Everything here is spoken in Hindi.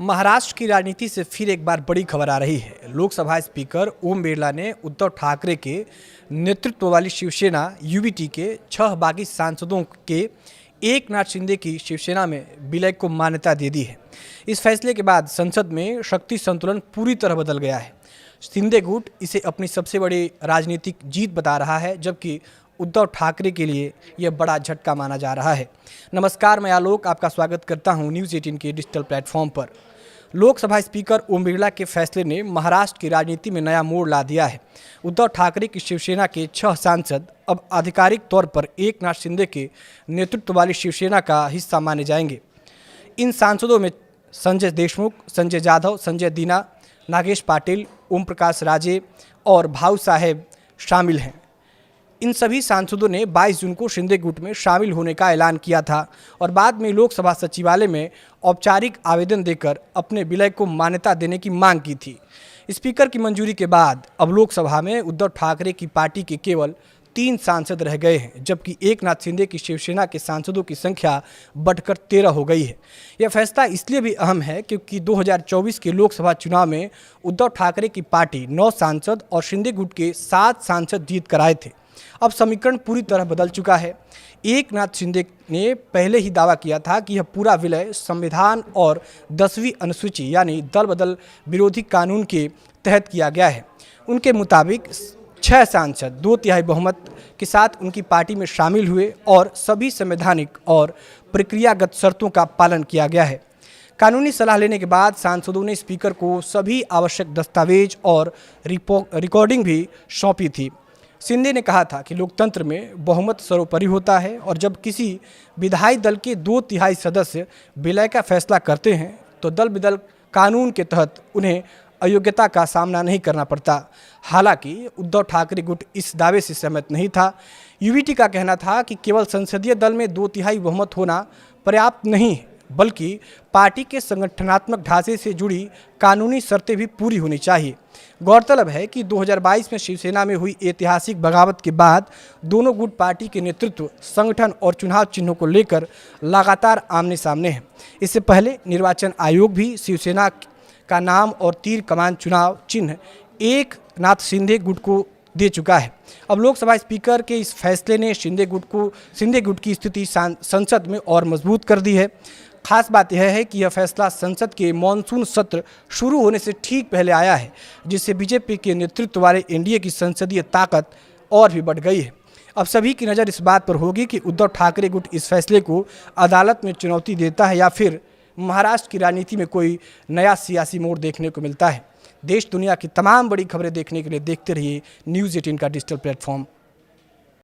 महाराष्ट्र की राजनीति से फिर एक बार बड़ी खबर आ रही है। लोकसभा स्पीकर ओम बिरला ने उद्धव ठाकरे के नेतृत्व वाली शिवसेना यूबीटी के 6 बागी सांसदों के एकनाथ शिंदे की शिवसेना में विलय को मान्यता दे दी है। इस फैसले के बाद संसद में शक्ति संतुलन पूरी तरह बदल गया है। शिंदे गुट इसे अपनी सबसे बड़ी राजनीतिक जीत बता रहा है, जबकि उद्धव ठाकरे के लिए यह बड़ा झटका माना जा रहा है। नमस्कार, मैं आलोक आपका स्वागत करता हूं न्यूज़ 18 के डिजिटल प्लेटफॉर्म पर। लोकसभा स्पीकर ओम बिरला के फैसले ने महाराष्ट्र की राजनीति में नया मोड़ ला दिया है। उद्धव ठाकरे की शिवसेना के 6 सांसद अब आधिकारिक तौर पर एकनाथ शिंदे के नेतृत्व वाली शिवसेना का हिस्सा माने जाएंगे। इन सांसदों में संजय देशमुख, संजय जाधव, संजय दीना, नागेश पाटिल, ओम प्रकाश राजे और भाऊ साहेब शामिल हैं। इन सभी सांसदों ने 22 जून को शिंदे गुट में शामिल होने का ऐलान किया था और बाद में लोकसभा सचिवालय में औपचारिक आवेदन देकर अपने विलय को मान्यता देने की मांग की थी। स्पीकर की मंजूरी के बाद अब लोकसभा में उद्धव ठाकरे की पार्टी के केवल 3 सांसद रह गए हैं, जबकि एकनाथ शिंदे की शिवसेना के सांसदों की संख्या बढ़कर 13 हो गई है। यह फैसला इसलिए भी अहम है क्योंकि 2024 के लोकसभा चुनाव में उद्धव ठाकरे की पार्टी 9 सांसद और शिंदे गुट के 7 सांसद जीत कर आए थे। अब समीकरण पूरी तरह बदल चुका है। एकनाथ शिंदे ने पहले ही दावा किया था कि यह पूरा विलय संविधान और 10वीं अनुसूची यानी दल बदल विरोधी कानून के तहत किया गया है। उनके मुताबिक 6 सांसद 2/3 बहुमत के साथ उनकी पार्टी में शामिल हुए और सभी संवैधानिक और प्रक्रियागत शर्तों का पालन किया गया है। कानूनी सलाह लेने के बाद सांसदों ने स्पीकर को सभी आवश्यक दस्तावेज और रिकॉर्डिंग भी सौंपी थी। शिंदे ने कहा था कि लोकतंत्र में बहुमत सर्वोपरि होता है और जब किसी विधायी दल के 2/3 सदस्य विलय का फैसला करते हैं तो दल बदल कानून के तहत उन्हें अयोग्यता का सामना नहीं करना पड़ता। हालांकि उद्धव ठाकरे गुट इस दावे से सहमत नहीं था। यूबीटी का कहना था कि केवल संसदीय दल में 2/3 बहुमत होना पर्याप्त नहीं है, बल्कि पार्टी के संगठनात्मक ढांचे से जुड़ी कानूनी शर्तें भी पूरी होनी चाहिए। गौरतलब है कि 2022 में शिवसेना में हुई ऐतिहासिक बगावत के बाद दोनों गुट पार्टी के नेतृत्व, संगठन और चुनाव चिन्हों को लेकर लगातार आमने सामने हैं। इससे पहले निर्वाचन आयोग भी शिवसेना का नाम और तीर कमान चुनाव चिन्ह एकनाथ शिंदे गुट को दे चुका है। अब लोकसभा स्पीकर के इस फैसले ने शिंदे गुट की स्थिति संसद में और मजबूत कर दी है। खास बात यह है कि यह फैसला संसद के मॉनसून सत्र शुरू होने से ठीक पहले आया है, जिससे बीजेपी के नेतृत्व वाले एनडीए की संसदीय ताकत और भी बढ़ गई है। अब सभी की नज़र इस बात पर होगी कि उद्धव ठाकरे गुट इस फैसले को अदालत में चुनौती देता है या फिर महाराष्ट्र की राजनीति में कोई नया सियासी मोड़ देखने को मिलता है। देश दुनिया की तमाम बड़ी खबरें देखने के लिए देखते रहिए न्यूज़ 18 का डिजिटल प्लेटफॉर्म।